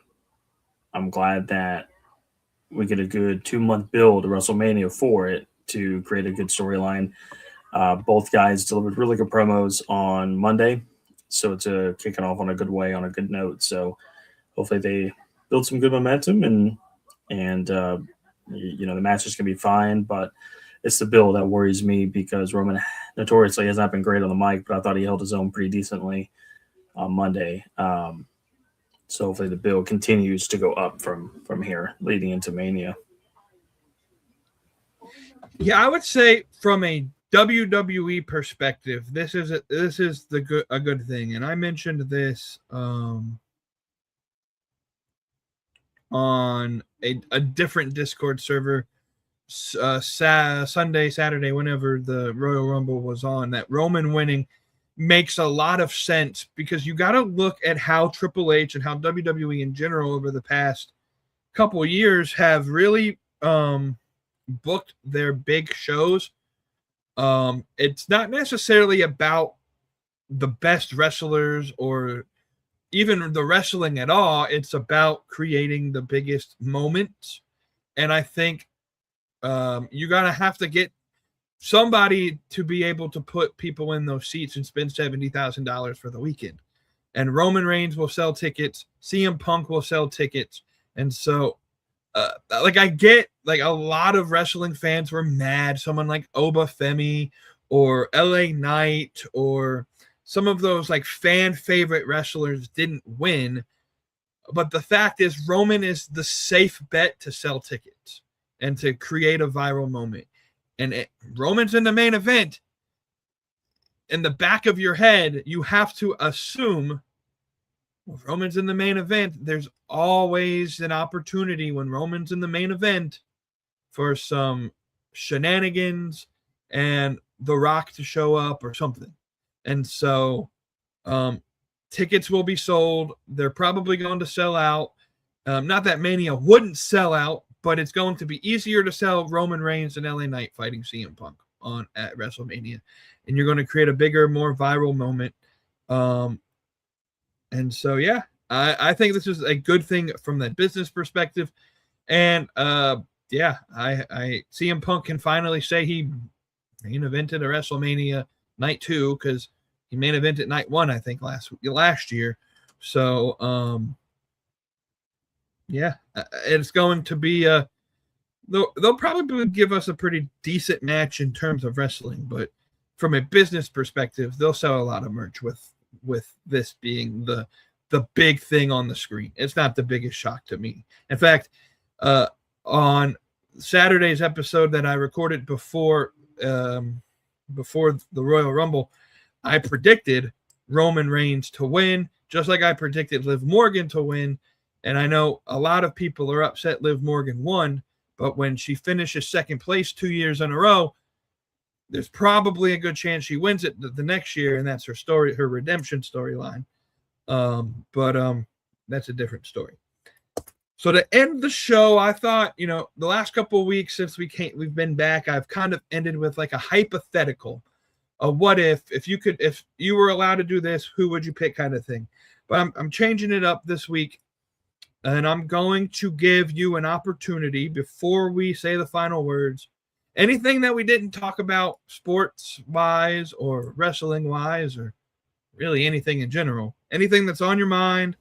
glad that we get a good 2-month build to WrestleMania for it to create a good storyline. Both guys delivered really good promos on Monday. So it's kicking off on a good way, on a good note. So hopefully they build some good momentum and the match is going to be fine, but it's the build that worries me because Roman notoriously has not been great on the mic, but I thought he held his own pretty decently on Monday. So hopefully the bill continues to go up from here leading into Mania.
Yeah, I would say from a WWE perspective, this is a good thing, and I mentioned this on a different Discord server Sunday, Saturday, whenever the Royal Rumble was on. That Roman winning makes a lot of sense because you got to look at how Triple H and how WWE in general over the past couple of years have really booked their big shows. It's not necessarily about the best wrestlers or even the wrestling at all. It's about creating the biggest moments. And I think you're going to have to get somebody to be able to put people in those seats and spend $70,000 for the weekend. And Roman Reigns will sell tickets. CM Punk will sell tickets. And so, I get, like, a lot of wrestling fans were mad. Someone like Oba Femi or LA Knight or some of those, like, fan favorite wrestlers didn't win. But the fact is, Roman is the safe bet to sell tickets and to create a viral moment. And Roman's in the main event. In the back of your head, you have to assume, well, if Roman's in the main event, there's always an opportunity when Roman's in the main event for some shenanigans and The Rock to show up or something. And so tickets will be sold. They're probably going to sell out. Not that Mania wouldn't sell out, but it's going to be easier to sell Roman Reigns and LA Knight fighting CM Punk at WrestleMania. And you're going to create a bigger, more viral moment. And so, yeah, I think this is a good thing from the business perspective. And, yeah, I CM Punk can finally say he main evented a WrestleMania night 2 because he main evented night 1, I think, last year. So, yeah, it's going to be they'll probably give us a pretty decent match in terms of wrestling, but from a business perspective, they'll sell a lot of merch with this being the big thing on the screen. It's not the biggest shock to me. In fact, on Saturday's episode that I recorded before the Royal Rumble, I predicted Roman Reigns to win, just like I predicted Liv Morgan to win. And I know a lot of people are upset Liv Morgan won, but when she finishes second place 2 years in a row, there's probably a good chance she wins it the next year, and that's her story, her redemption storyline. But that's a different story. So to end the show, I thought, the last couple of weeks since we've been back, I've kind of ended with like a hypothetical, a what if you were allowed to do this, who would you pick kind of thing. But I'm changing it up this week, and I'm going to give you an opportunity before we say the final words. Anything that we didn't talk about sports-wise or wrestling-wise or really anything in general, anything that's on your mind,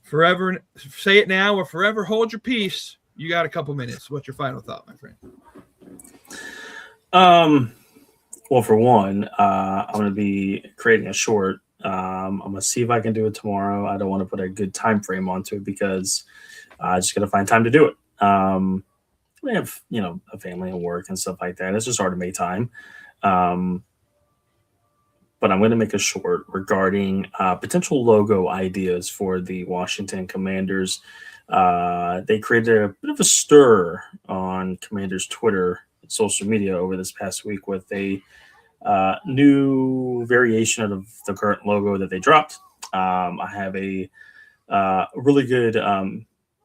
forever say it now or forever hold your peace. You got a couple minutes. What's your final thought, my friend?
Well, for one, I'm going to be creating a short. I'm going to see if I can do it tomorrow. I don't want to put a good time frame onto it because I just got to find time to do it. We have, a family and work and stuff like that. It's just hard to make time. But I'm going to make a short regarding potential logo ideas for the Washington Commanders. They created a bit of a stir on Commanders Twitter and social media over this past week with a new variation of the current logo that they dropped. I have a really good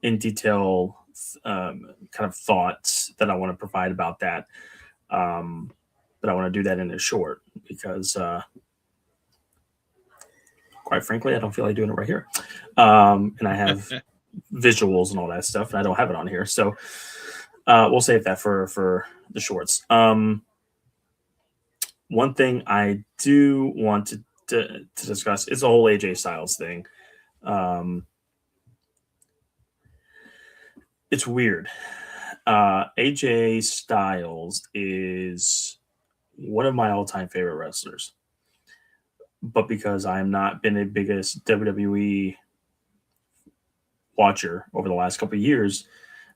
in detail kind of thoughts that I want to provide about that. But I want to do that in a short because quite frankly, I don't feel like doing it right here. And I have visuals and all that stuff, and I don't have it on here. So we'll save that for the shorts. One thing I do want to discuss is the whole AJ Styles thing. It's weird. AJ Styles is one of my all-time favorite wrestlers. But because I am not been the biggest WWE watcher over the last couple of years,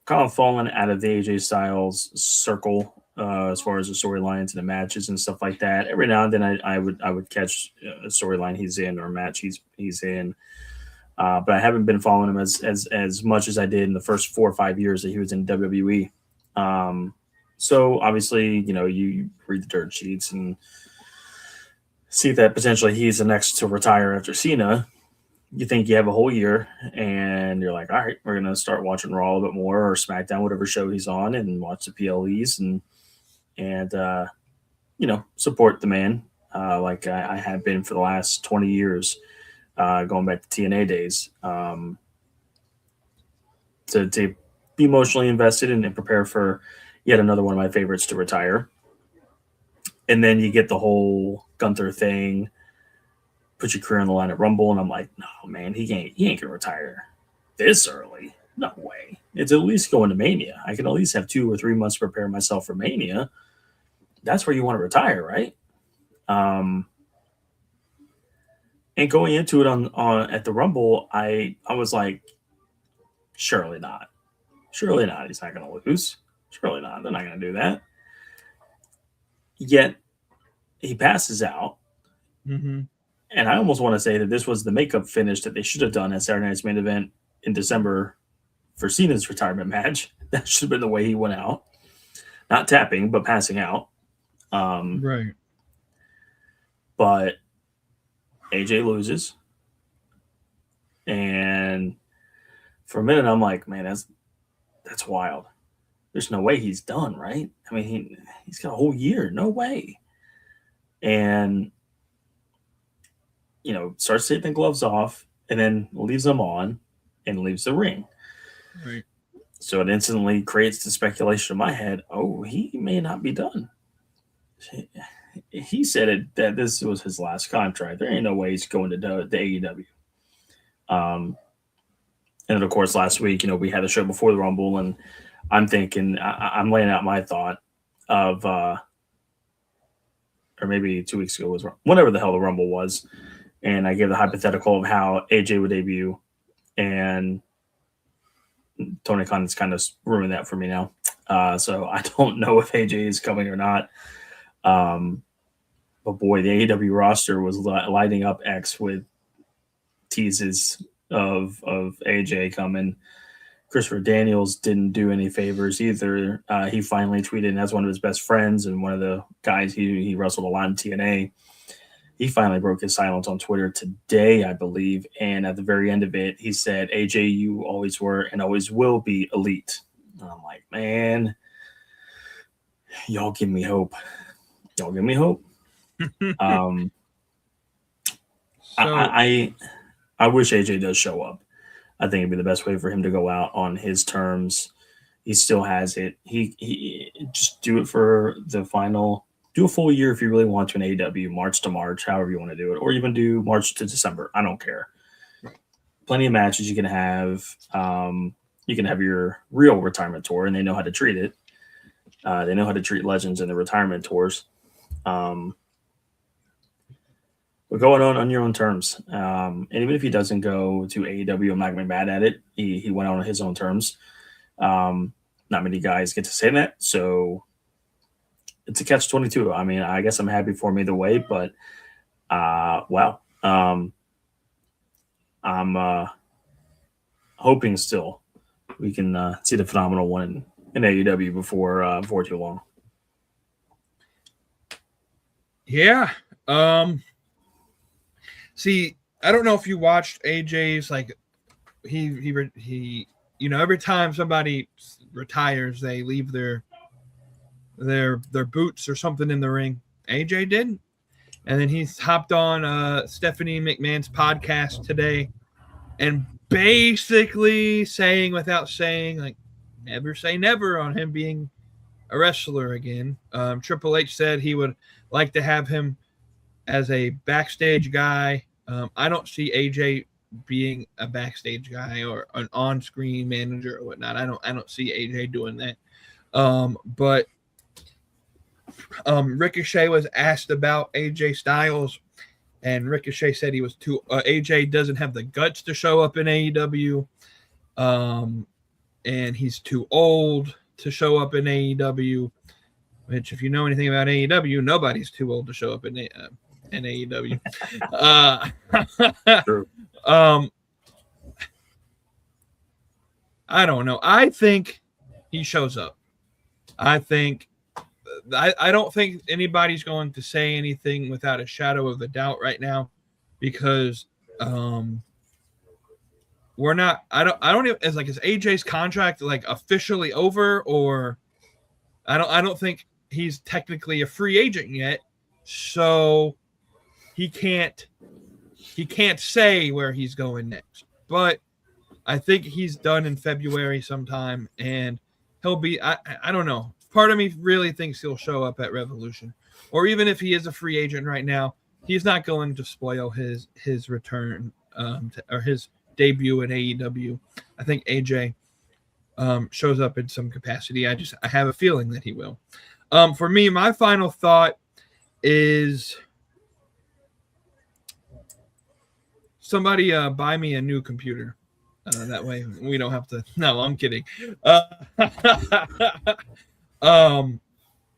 kind of fallen out of the AJ Styles circle as far as the storylines and the matches and stuff like that. Every now and then I would catch a storyline he's in or a match he's in. But I haven't been following him as much as I did in the first 4 or 5 years that he was in WWE. So obviously, you read the dirt sheets and see that potentially he's the next to retire after Cena. You think you have a whole year and you're like, all right, we're going to start watching Raw a little bit more or SmackDown, whatever show he's on, and watch the PLEs and support the man like I have been for the last 20 years, going back to TNA days, to be emotionally invested and prepare for yet another one of my favorites to retire. And then you get the whole Gunther thing, put your career on the line at Rumble, and I'm like, no, man, he ain't gonna retire this early. No way. It's at least going to Mania. I can at least have 2 or 3 months to prepare myself for Mania. That's where you want to retire, right? And going into it on at the Rumble, I was like, surely not. Surely not. He's not gonna lose. Surely not. They're not gonna do that. Yet he passes out.
Mm-hmm.
And I almost want to say that this was the makeup finish that they should have done at Saturday Night's Main Event in December for Cena's retirement match. That should have been the way he went out. Not tapping, but passing out.
Right.
But AJ loses. And for a minute, I'm like, man, that's wild. There's no way he's done, right? I mean, he's got a whole year. No way. And starts taking the gloves off and then leaves them on and leaves the ring.
Right.
So it instantly creates the speculation in my head, oh, he may not be done. He said that this was his last contract. There ain't no way he's going to the AEW. And then, of course, last week, we had a show before the Rumble, and I'm thinking, I'm laying out my thought of, or maybe 2 weeks ago was whenever the hell the Rumble was. And I gave the hypothetical of how AJ would debut, and Tony Khan's kind of ruined that for me now. So I don't know if AJ is coming or not. But boy, the AEW roster was lighting up X with teases of AJ coming. Christopher Daniels didn't do any favors either. He finally tweeted as one of his best friends and one of the guys he wrestled a lot in TNA. He finally broke his silence on Twitter today, I believe. And at the very end of it, he said, AJ, you always were and always will be elite. And I'm like, man, y'all give me hope. Y'all give me hope. I wish AJ does show up. I think it'd be the best way for him to go out on his terms. He still has it. He just do it for the final. Do a full year if you really want to in AEW, March to March, however you want to do it, or even do March to December. I don't care. Right. Plenty of matches you can have. You can have your real retirement tour, and they know how to treat it. They know how to treat legends in the retirement tours. But going on your own terms. And even if he doesn't go to AEW, I'm not going to be mad at it. He went on his own terms. Not many guys get to say that, so it's a catch-22. I mean, I guess I'm happy for him either way, but wow. I'm hoping still we can see the phenomenal one in AEW before too long.
Yeah. See, I don't know if you watched AJ's, like, he every time somebody retires, they leave their boots or something in the ring. AJ didn't. And then he's hopped on Stephanie McMahon's podcast today and basically saying without saying, like, never say never on him being a wrestler again. Triple H said he would like to have him as a backstage guy. I don't see AJ being a backstage guy or an on-screen manager or whatnot. I don't see AJ doing that. But Ricochet was asked about AJ Styles, and Ricochet said he was too. AJ doesn't have the guts to show up in AEW, and he's too old to show up in AEW. Which, if you know anything about AEW, nobody's too old to show up in AEW.
True.
I don't know. I think he shows up. I don't think anybody's going to say anything without a shadow of a doubt right now, because we're not. I don't even. Is AJ's contract like officially over, or I don't think he's technically a free agent yet, so he can't say where he's going next. But I think he's done in February sometime, and he'll be. I don't know. Part of me really thinks he'll show up at Revolution, or even if he is a free agent right now, he's not going to spoil his return or his debut in AEW. I think AJ shows up in some capacity. I have a feeling that he will. For me, my final thought is somebody buy me a new computer. That way we don't have to. No, I'm kidding.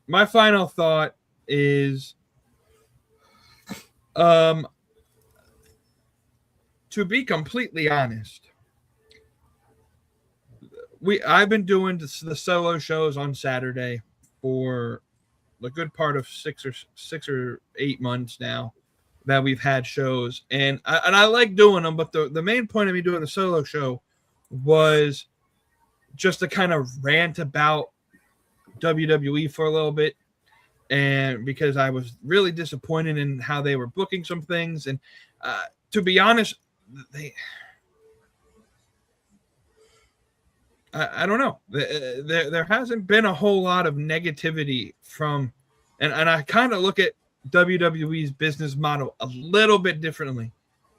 My final thought is to be completely honest, I've been doing the solo shows on Saturday for a good part of 6 or 8 months now that we've had shows, and I like doing them. But the main point of me doing the solo show was just to kind of rant about WWE for a little bit, and because I was really disappointed in how they were booking some things, and to be honest, I don't know. There hasn't been a whole lot of negativity from, and I kind of look at WWE's business model a little bit differently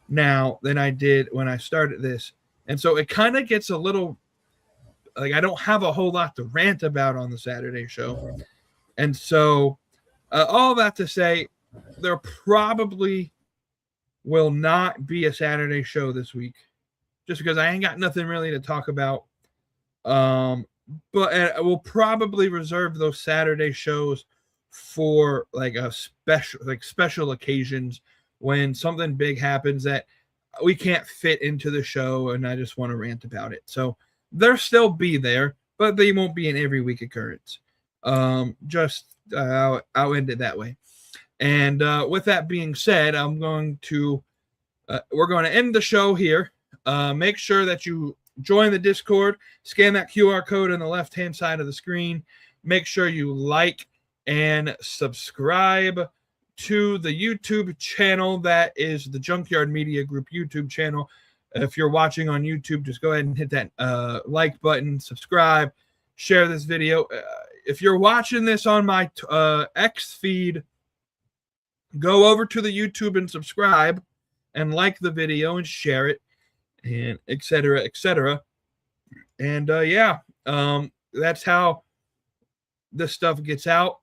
now than I did when I started this. And so it kind of gets a little, like, I don't have a whole lot to rant about on the Saturday show. And so all that to say, there probably will not be a Saturday show this week, just because I ain't got nothing really to talk about. But we'll probably reserve those Saturday shows for special occasions when something big happens that we can't fit into the show, and I just want to rant about it. So they'll still be there, but they won't be an every week occurrence. I'll end it that way. And with that being said, we're going to end the show here. Make sure that you join the Discord, scan that QR code on the left-hand side of the screen. Make sure you like and subscribe to the YouTube channel. That is the Junkyard Media Group YouTube channel. If you're watching on YouTube, just go ahead and hit that like button, subscribe, share this video. If you're watching this on my X feed, go over to the YouTube and subscribe and like the video and share it, and et cetera, et cetera. And that's how this stuff gets out,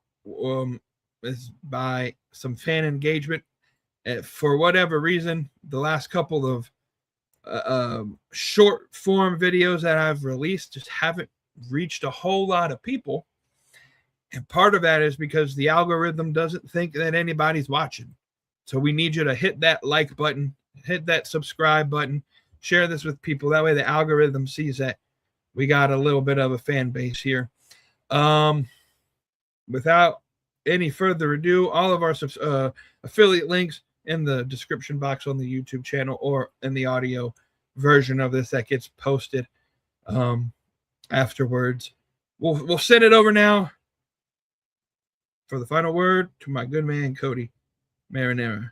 is by some fan engagement. For whatever reason, the last couple of short form videos that I've released just haven't reached a whole lot of people. And part of that is because the algorithm doesn't think that anybody's watching. So we need you to hit that like button, hit that subscribe button, share this with people. That way the algorithm sees that we got a little bit of a fan base here. Without any further ado, all of our affiliate links in the description box on the YouTube channel, or in the audio version of this that gets posted afterwards. We'll send it over now for the final word to my good man, Kody Marinara.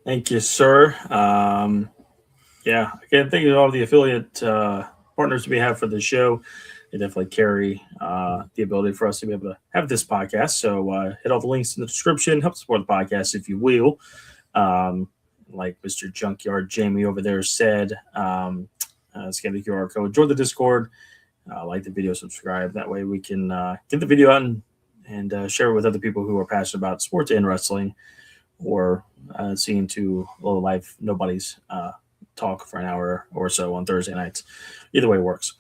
Thank you, sir. Again, thank you to all the affiliate partners we have for the show. They definitely carry the ability for us to be able to have this podcast. So hit all the links in the description. Help support the podcast if you will. Like Mr. Junkyard Jamie over there said, scan the QR code, join the Discord, like the video, subscribe. That way we can get the video out and share it with other people who are passionate about sports and wrestling, or seeing to low life nobody's talk for an hour or so on Thursday nights. Either way works.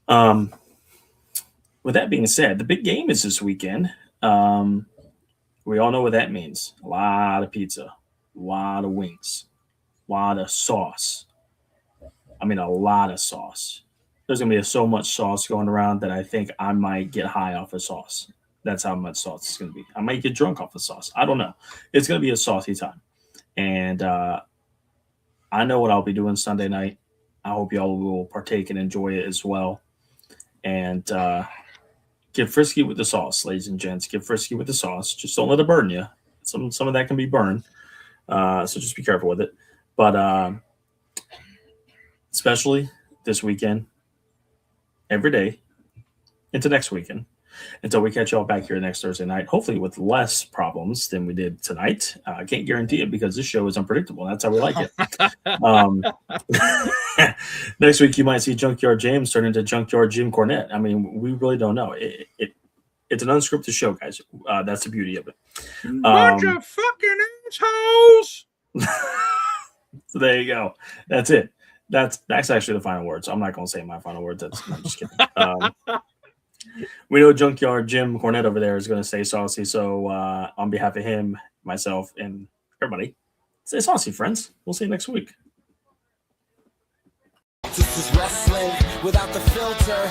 With that being said, the big game is this weekend. We all know what that means. A lot of pizza, a lot of wings, a lot of sauce. I mean, a lot of sauce. There's going to be so much sauce going around that I think I might get high off of sauce. That's how much sauce it's going to be. I might get drunk off of sauce. I don't know. It's going to be a saucy time. And I know what I'll be doing Sunday night. I hope y'all will partake and enjoy it as well. And get frisky with the sauce, ladies and gents. Get frisky with the sauce. Just don't let it burn you. Some of that can be burned. So just be careful with it. But especially this weekend, every day into next weekend, until we catch y'all back here next Thursday night, hopefully with less problems than we did tonight. I can't guarantee it because this show is unpredictable. That's how we like it. Next week, you might see Junkyard James turn into Junkyard Jim Cornette. I mean, we really don't know. It's an unscripted show, guys. That's the beauty of it.
Bunch of fucking assholes.
So there you go. That's it. That's actually the final words. I'm not going to say my final words. I'm just kidding. We know Junkyard Jim Cornette over there is going to stay saucy. So on behalf of him, myself, and everybody, stay saucy, friends. We'll see you next week.
This is wrestling without the filter.